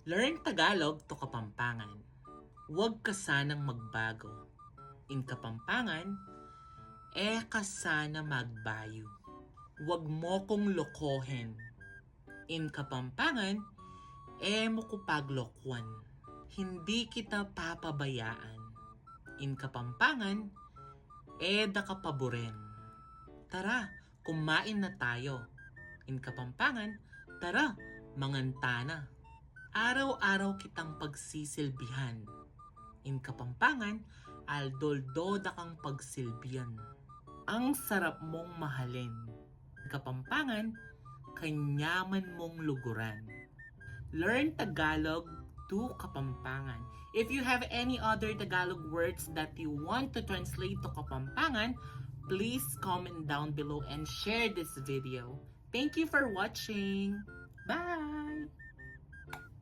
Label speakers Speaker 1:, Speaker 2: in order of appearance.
Speaker 1: Learn Tagalog to Kapampangan. Huwag ka sanang magbago. In Kapampangan, ka sana magbayo. Huwag mo kong lokohin. In Kapampangan, mo ko paglokwan. Hindi kita papabayaan. In Kapampangan, da ka paboren. Tara, kumain na tayo. In Kapampangan, tara, manganta na. Araw-araw kitang pagsisilbihan. In Kapampangan, aldoldoda kang pagsilbihan. Ang sarap mong mahalin. In Kapampangan, kanyaman mong luguran. Learn Tagalog to Kapampangan. If you have any other Tagalog words that you want to translate to Kapampangan, please comment down below and share this video. Thank you for watching. Bye!